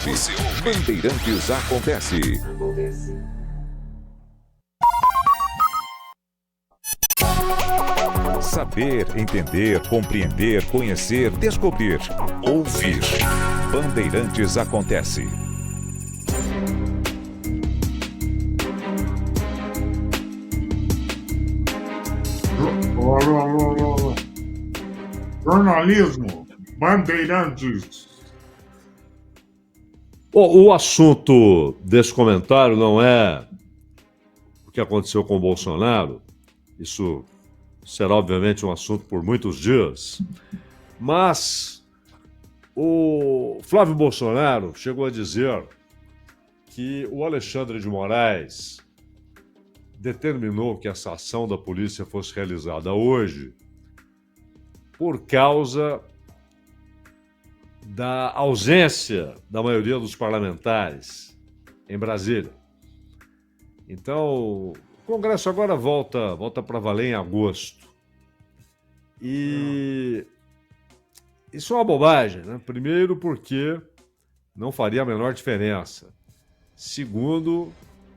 Você ouve. Bandeirantes Acontece. Saber, entender, compreender, conhecer, descobrir, ouvir. Bandeirantes Acontece. Jornalismo, Bandeirantes. O assunto desse comentário não é o que aconteceu com o Bolsonaro. Isso será, obviamente, um assunto por muitos dias. Mas o Flávio Bolsonaro chegou a dizer que o Alexandre de Moraes determinou que essa ação da polícia fosse realizada hoje por causa da ausência da maioria dos parlamentares em Brasília. Então, o Congresso agora volta para valer em agosto. E isso é uma bobagem, né? Primeiro, porque não faria a menor diferença. Segundo,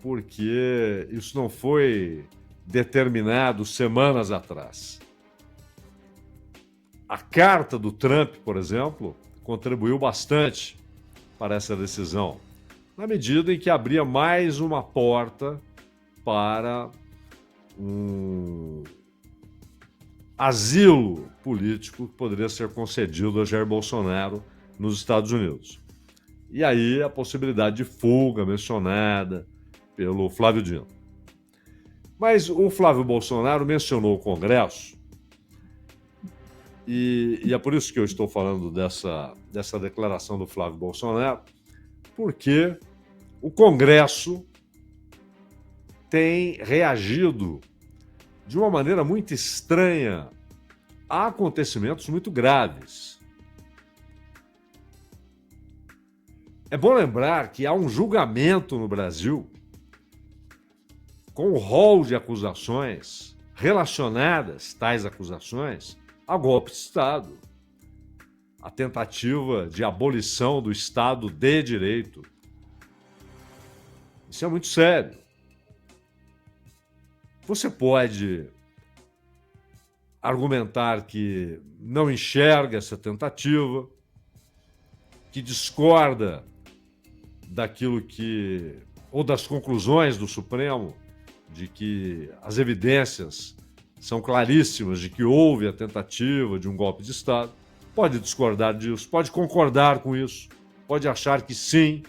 porque isso não foi determinado semanas atrás. A carta do Trump, por exemplo, contribuiu bastante para essa decisão, na medida em que abria mais uma porta para um asilo político que poderia ser concedido a Jair Bolsonaro nos Estados Unidos. E aí a possibilidade de fuga mencionada pelo Flávio Dino. Mas o Flávio Bolsonaro mencionou o Congresso, e é por isso que eu estou falando dessa declaração do Flávio Bolsonaro, porque o Congresso tem reagido de uma maneira muito estranha a acontecimentos muito graves. É bom lembrar que há um julgamento no Brasil com um rol de acusações relacionadas, tais acusações, a golpe de Estado, a tentativa de abolição do Estado de Direito. Isso é muito sério. Você pode argumentar que não enxerga essa tentativa, que discorda daquilo que, ou das conclusões do Supremo, de que as evidências são claríssimas de que houve a tentativa de um golpe de Estado. Pode discordar disso, pode concordar com isso, pode achar que sim,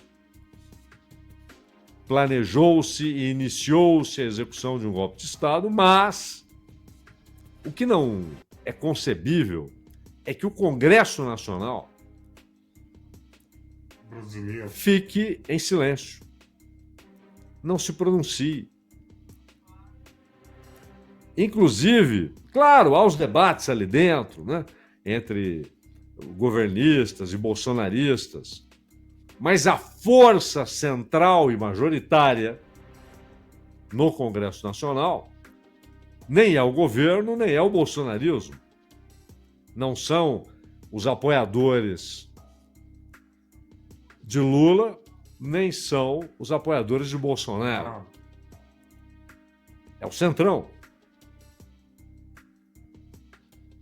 planejou-se e iniciou-se a execução de um golpe de Estado, mas o que não é concebível é que o Congresso Nacional Brasileiro fique em silêncio, não se pronuncie. Inclusive, claro, há os debates ali dentro, né, entre governistas e bolsonaristas, mas a força central e majoritária no Congresso Nacional nem é o governo, nem é o bolsonarismo. Não são os apoiadores de Lula, nem são os apoiadores de Bolsonaro. É o Centrão.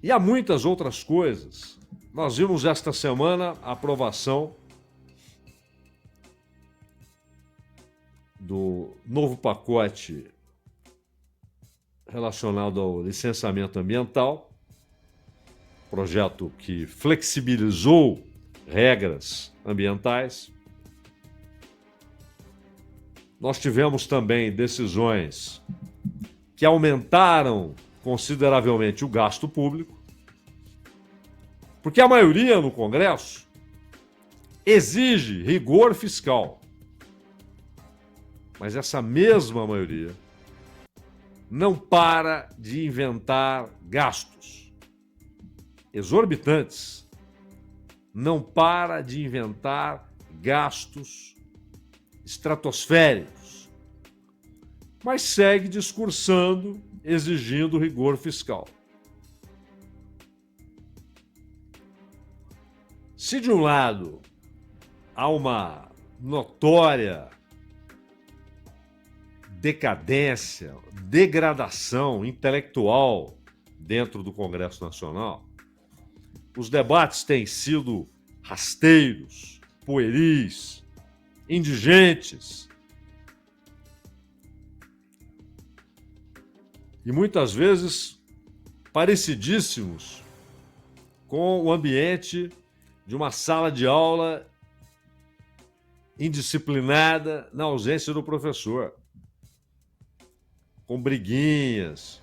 E há muitas outras coisas. Nós vimos esta semana a aprovação do novo pacote relacionado ao licenciamento ambiental, projeto que flexibilizou regras ambientais. Nós tivemos também decisões que aumentaram consideravelmente o gasto público, porque a maioria no Congresso exige rigor fiscal. Mas essa mesma maioria não para de inventar gastos exorbitantes, não para de inventar gastos estratosféricos, mas segue discursando, exigindo rigor fiscal. Se de um lado há uma notória decadência, degradação intelectual dentro do Congresso Nacional. Os debates têm sido rasteiros, pueris, indigentes. E muitas vezes parecidíssimos com o ambiente de uma sala de aula indisciplinada na ausência do professor. Com briguinhas,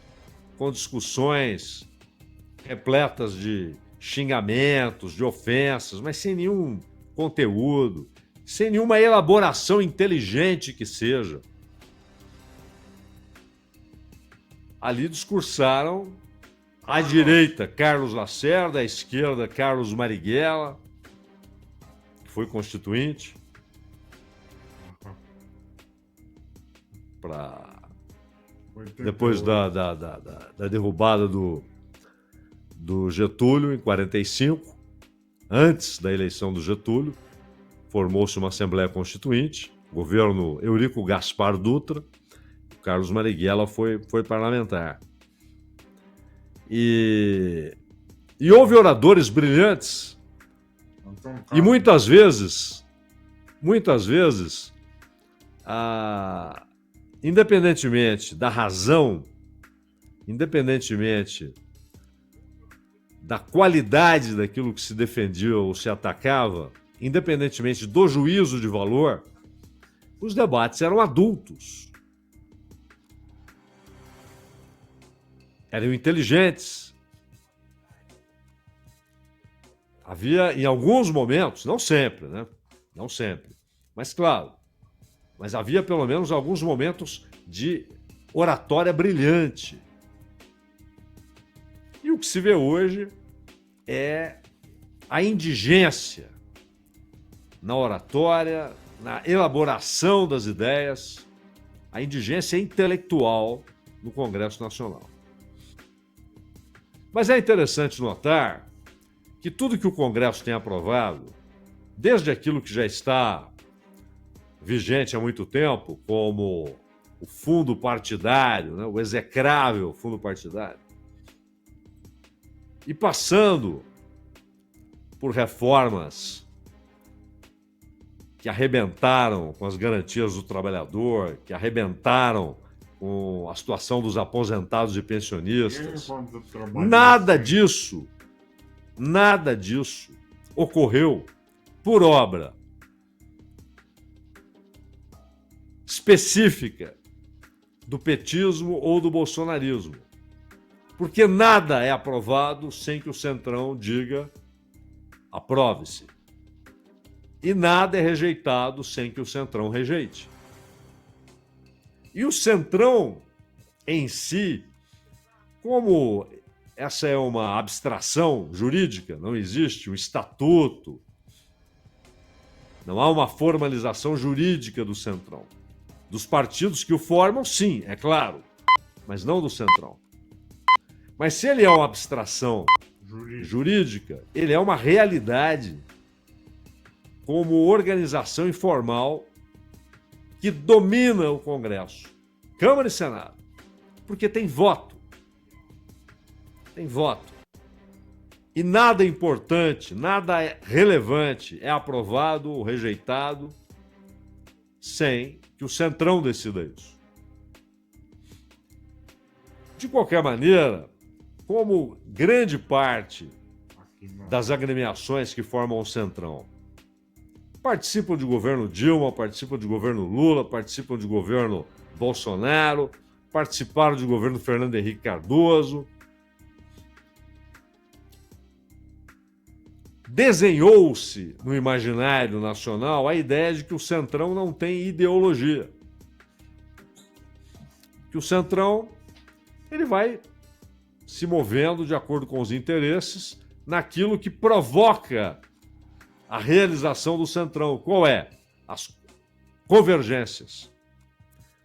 com discussões repletas de xingamentos, de ofensas, mas sem nenhum conteúdo, sem nenhuma elaboração inteligente que seja. Ali discursaram à direita Carlos Lacerda, à esquerda Carlos Marighella, que foi constituinte, depois da derrubada do Getúlio em 45, antes da eleição do Getúlio, formou-se uma Assembleia Constituinte, governo Eurico Gaspar Dutra, Carlos Marighella foi parlamentar. E houve oradores brilhantes, e muitas vezes, independentemente da razão, independentemente da qualidade daquilo que se defendia ou se atacava, independentemente do juízo de valor, os debates eram adultos. Eram inteligentes. Havia, em alguns momentos, não sempre, né? Não sempre. Mas, claro, havia pelo menos alguns momentos de oratória brilhante. E o que se vê hoje é a indigência na oratória, na elaboração das ideias, a indigência intelectual no Congresso Nacional. Mas é interessante notar que tudo que o Congresso tem aprovado, desde aquilo que já está vigente há muito tempo, como o fundo partidário, né, o execrável fundo partidário, e passando por reformas que arrebentaram com as garantias do trabalhador, que arrebentaram com a situação dos aposentados e pensionistas. Nada disso ocorreu por obra específica do petismo ou do bolsonarismo. Porque nada é aprovado sem que o Centrão diga aprove-se. E nada é rejeitado sem que o Centrão rejeite. E o Centrão em si, como essa é uma abstração jurídica, não existe um estatuto, não há uma formalização jurídica do Centrão. Dos partidos que o formam, sim, é claro, mas não do Centrão. Mas se ele é uma abstração jurídica, ele é uma realidade como organização informal que domina o Congresso, Câmara e Senado, porque tem voto. Tem voto. E nada importante, nada relevante é aprovado ou rejeitado sem que o Centrão decida isso. De qualquer maneira, como grande parte das agremiações que formam o Centrão participam de governo Dilma, participam de governo Lula, participam de governo Bolsonaro, participaram de governo Fernando Henrique Cardoso, desenhou-se no imaginário nacional a ideia de que o Centrão não tem ideologia. Que o Centrão ele vai se movendo de acordo com os interesses naquilo que provoca a realização do Centrão. Qual é? As convergências.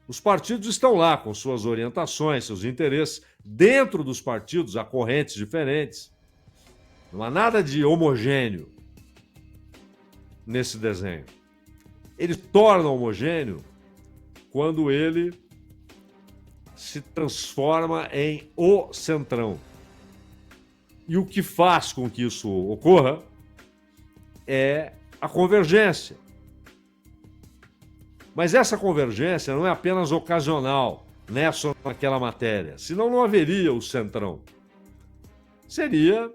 Os partidos estão lá com suas orientações, seus interesses. Dentro dos partidos há correntes diferentes. Não há nada de homogêneo. nesse desenho. Ele torna homogêneo quando ele se transforma em o centrão. E o que faz com que isso ocorra é a convergência. Mas essa convergência não é apenas ocasional, nessa ou naquela matéria, senão não haveria o centrão. Seria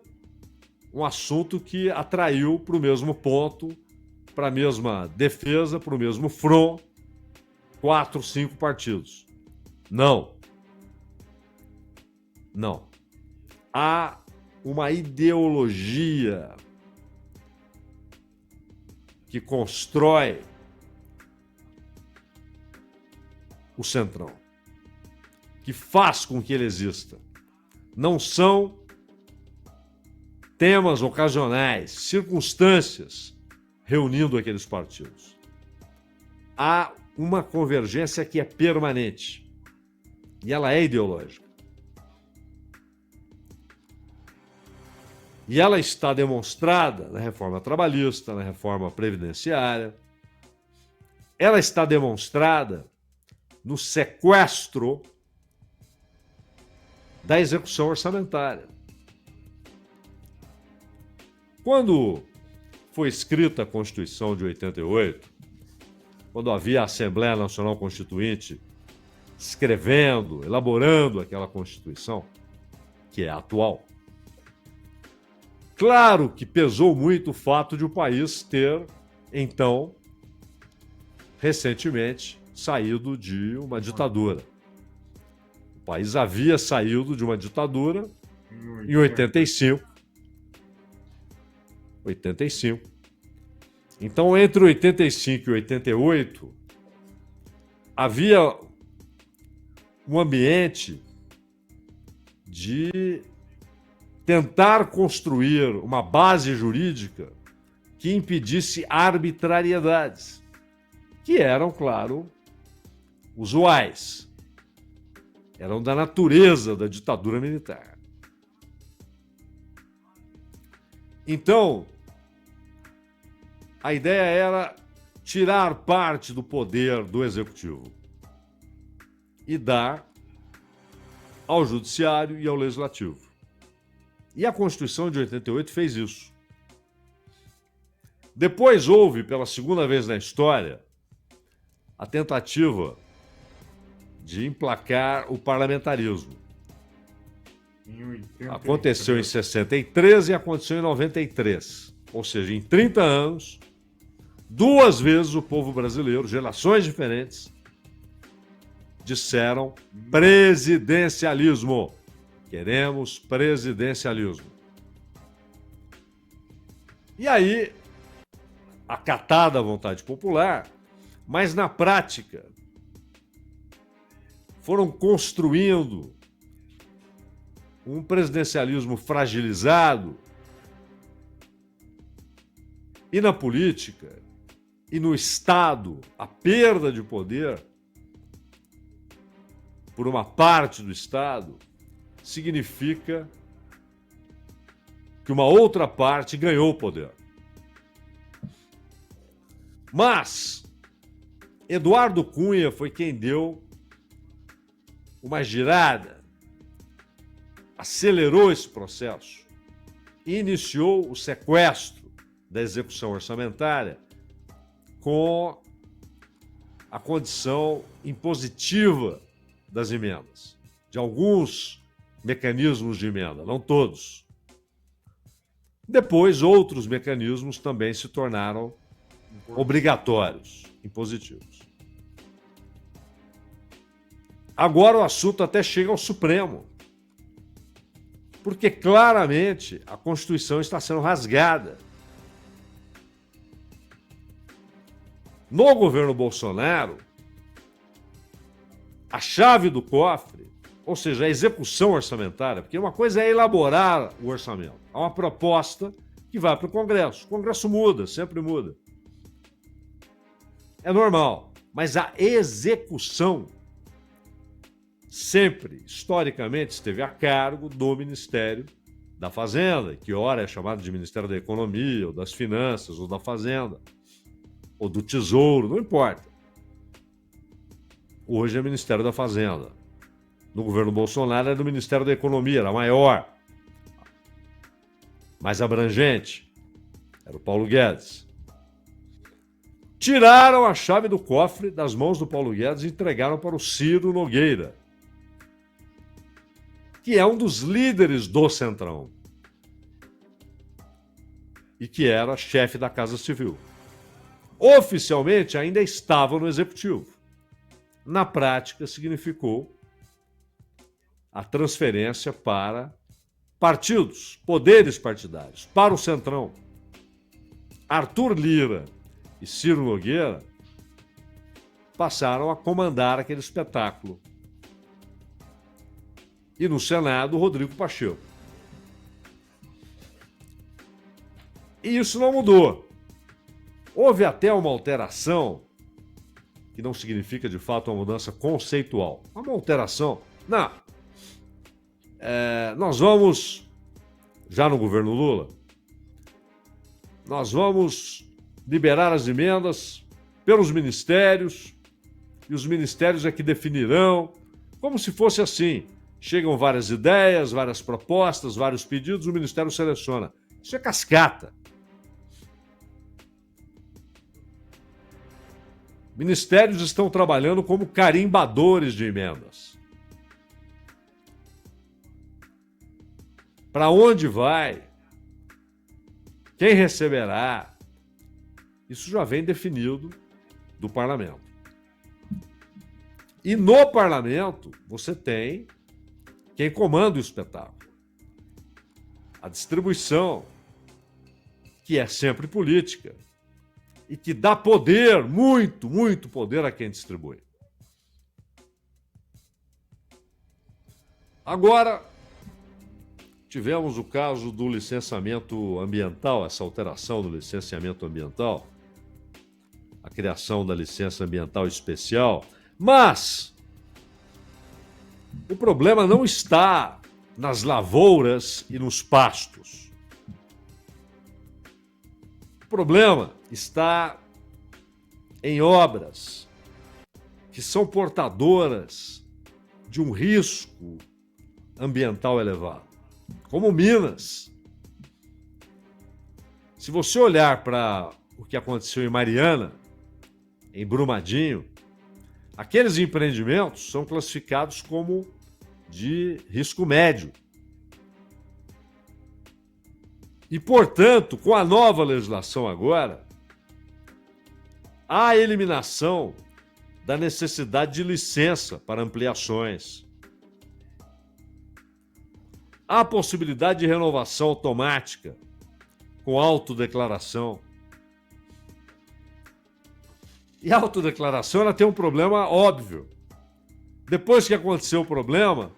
um assunto que atraiu para o mesmo ponto, para a mesma defesa, para o mesmo front, 4, 5 partidos. Não. Não. Há uma ideologia que constrói o centrão, que faz com que ele exista. Não são temas ocasionais, circunstâncias reunindo aqueles partidos. Há uma convergência que é permanente e ela é ideológica. E ela está demonstrada na reforma trabalhista, na reforma previdenciária. Ela está demonstrada no sequestro da execução orçamentária. Quando foi escrita a Constituição de 88, quando havia a Assembleia Nacional Constituinte escrevendo, elaborando aquela Constituição, que é a atual, claro que pesou muito o fato de o país ter, então, recentemente, saído de uma ditadura. O país havia saído de uma ditadura em 85. Então, entre 85 e 88, havia um ambiente de tentar construir uma base jurídica que impedisse arbitrariedades, que eram, claro, usuais, eram da natureza da ditadura militar. Então, a ideia era tirar parte do poder do executivo e dar ao judiciário e ao legislativo. E a Constituição de 88 fez isso. Depois houve, pela segunda vez na história, a tentativa de emplacar o parlamentarismo. Aconteceu em 63 e aconteceu em 93. Ou seja, em 30 anos, 2 vezes o povo brasileiro, gerações diferentes, disseram presidencialismo. Queremos presidencialismo. E aí, acatada a vontade popular, mas na prática, foram construindo um presidencialismo fragilizado e na política e no Estado, a perda de poder por uma parte do Estado significa que uma outra parte ganhou o poder. Mas Eduardo Cunha foi quem deu uma girada, acelerou esse processo e iniciou o sequestro da execução orçamentária com a condição impositiva das emendas, de alguns mecanismos de emenda, não todos. Depois, outros mecanismos também se tornaram obrigatórios, impositivos. Agora o assunto até chega ao Supremo, porque claramente a Constituição está sendo rasgada. No governo Bolsonaro, a chave do cofre, ou seja, a execução orçamentária, porque uma coisa é elaborar o orçamento, há uma proposta que vai para o Congresso. O Congresso muda, sempre muda. É normal, mas a execução sempre, historicamente, esteve a cargo do Ministério da Fazenda, que ora é chamado de Ministério da Economia, ou das Finanças, ou da Fazenda. ou do Tesouro, não importa. Hoje é Ministério da Fazenda. No governo Bolsonaro era do Ministério da Economia, era maior, mais abrangente. Era o Paulo Guedes. Tiraram a chave do cofre das mãos do Paulo Guedes e entregaram para o Ciro Nogueira, que é um dos líderes do Centrão e que era chefe da Casa Civil. Oficialmente ainda estava no Executivo. Na prática, significou a transferência para partidos, poderes partidários, para o Centrão. Arthur Lira e Ciro Nogueira passaram a comandar aquele espetáculo. E no Senado, Rodrigo Pacheco. E isso não mudou. Houve até uma alteração, que não significa de fato uma mudança conceitual. Uma alteração. Não. Nós vamos, já no governo Lula, nós vamos liberar as emendas pelos ministérios, e os ministérios é que definirão, como se fosse assim. Chegam várias ideias, várias propostas, vários pedidos, o Ministério seleciona. Isso é cascata. Ministérios estão trabalhando como carimbadores de emendas. Para onde vai? Quem receberá? Isso já vem definido do parlamento. E no parlamento, você tem quem comanda o espetáculo. A distribuição, que é sempre política, e que dá poder, muito, muito poder a quem distribui. Agora, tivemos o caso do licenciamento ambiental, essa alteração do licenciamento ambiental, a criação da licença ambiental especial, mas o problema não está nas lavouras e nos pastos. O problema está em obras que são portadoras de um risco ambiental elevado, como Minas. Se você olhar para o que aconteceu em Mariana, em Brumadinho, aqueles empreendimentos são classificados como de risco médio. E, portanto, com a nova legislação agora, há a eliminação da necessidade de licença para ampliações. Há a possibilidade de renovação automática com autodeclaração. E a autodeclaração ela tem um problema óbvio. Depois que aconteceu o problema,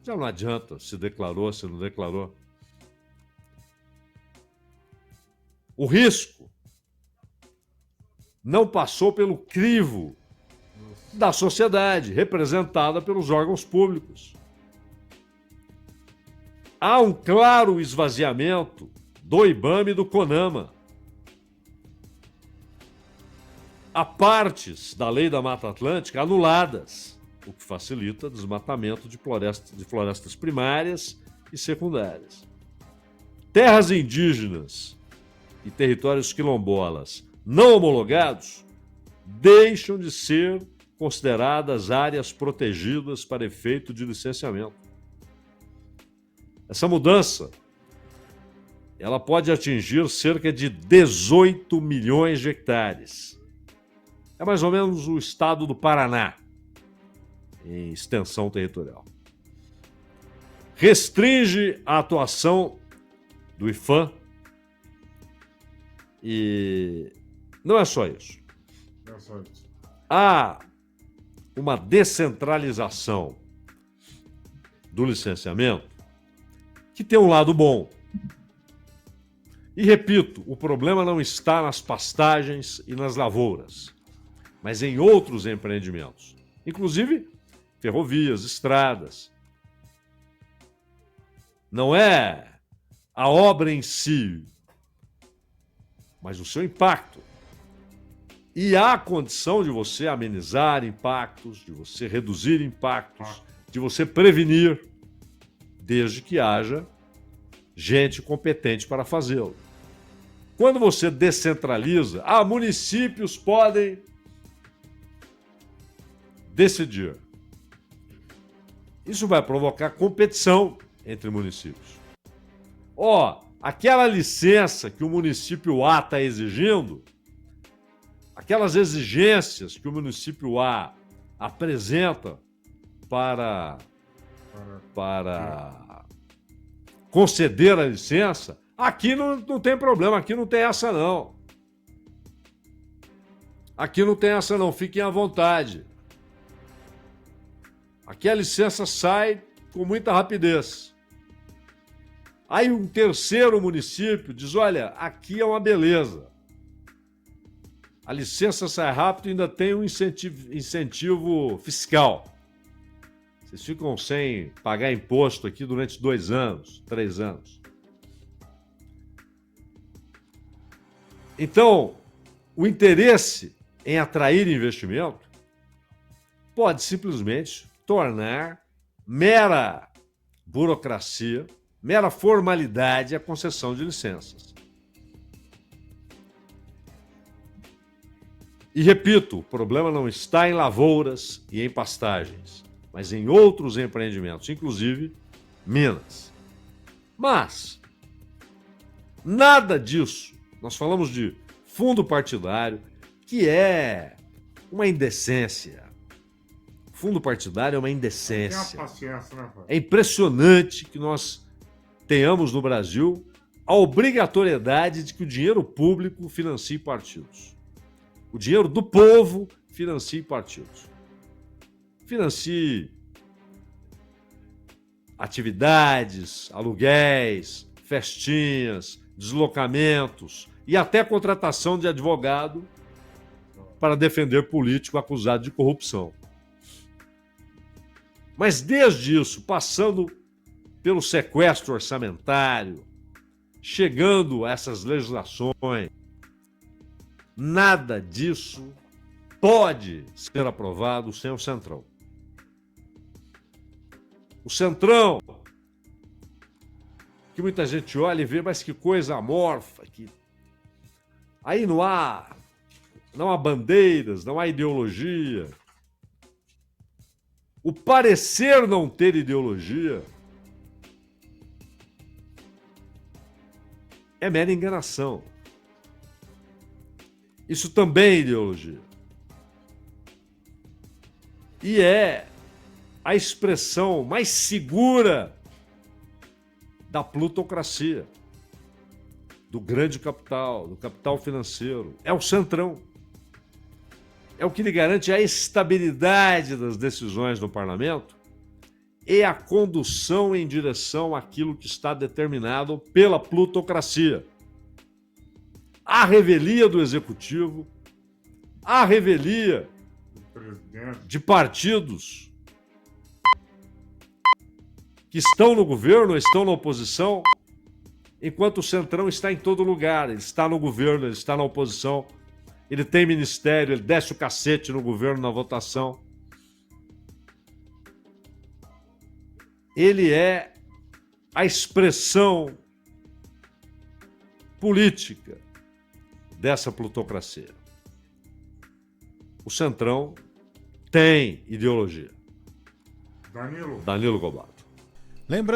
já não adianta se declarou, se não declarou. O risco não passou pelo crivo da sociedade, representada pelos órgãos públicos. Há um claro esvaziamento do IBAMA e do CONAMA. Há partes da Lei da Mata Atlântica anuladas, o que facilita o desmatamento de florestas primárias e secundárias. Terras indígenas e territórios quilombolas não homologados deixam de ser consideradas áreas protegidas para efeito de licenciamento. Essa mudança ela pode atingir cerca de 18 milhões de hectares. É mais ou menos o estado do Paraná, em extensão territorial. Restringe a atuação do IFAM e não é só isso. Há uma descentralização do licenciamento que tem um lado bom. E repito, o problema não está nas pastagens e nas lavouras, mas em outros empreendimentos, inclusive ferrovias, estradas. Não é a obra em si, mas o seu impacto. E há condição de você amenizar impactos, de você reduzir impactos, de você prevenir, desde que haja gente competente para fazê-lo. Quando você descentraliza, municípios podem decidir. Isso vai provocar competição entre municípios. Aquela licença que o município A está exigindo, aquelas exigências que o município A apresenta para conceder a licença, aqui não tem problema, aqui não tem essa não. Aqui não tem essa não, fiquem à vontade. Aqui a licença sai com muita rapidez. Aí um terceiro município diz, olha, aqui é uma beleza. A licença sai rápido e ainda tem um incentivo fiscal. Vocês ficam sem pagar imposto aqui durante 2 anos, 3 anos. Então, o interesse em atrair investimento pode simplesmente tornar mera burocracia, mera formalidade a concessão de licenças. E repito, o problema não está em lavouras e em pastagens, mas em outros empreendimentos, inclusive minas. Mas nada disso, nós falamos de fundo partidário, que é uma indecência. Fundo partidário é uma indecência. Paciência, né, pai? É impressionante que nós tenhamos no Brasil a obrigatoriedade de que o dinheiro público financie partidos. O dinheiro do povo financie partidos. Financie atividades, aluguéis, festinhas, deslocamentos e até contratação de advogado para defender político acusado de corrupção. Mas desde isso, passando pelo sequestro orçamentário, chegando a essas legislações, nada disso pode ser aprovado sem o Centrão. O Centrão, que muita gente olha e vê, mas que coisa amorfa. Aí não há bandeiras, não há ideologia. O parecer não ter ideologia é mera enganação. Isso também é ideologia. E é a expressão mais segura da plutocracia, do grande capital, do capital financeiro. É o Centrão. É o que lhe garante a estabilidade das decisões no parlamento e a condução em direção àquilo que está determinado pela plutocracia. A revelia do executivo, a revelia de partidos que estão no governo, estão na oposição, enquanto o Centrão está em todo lugar. Ele está no governo, ele está na oposição, ele tem ministério, ele desce o cacete no governo, na votação. Ele é a expressão política dessa plutocracia. O Centrão tem ideologia. Danilo. Danilo Gobato. Lembrando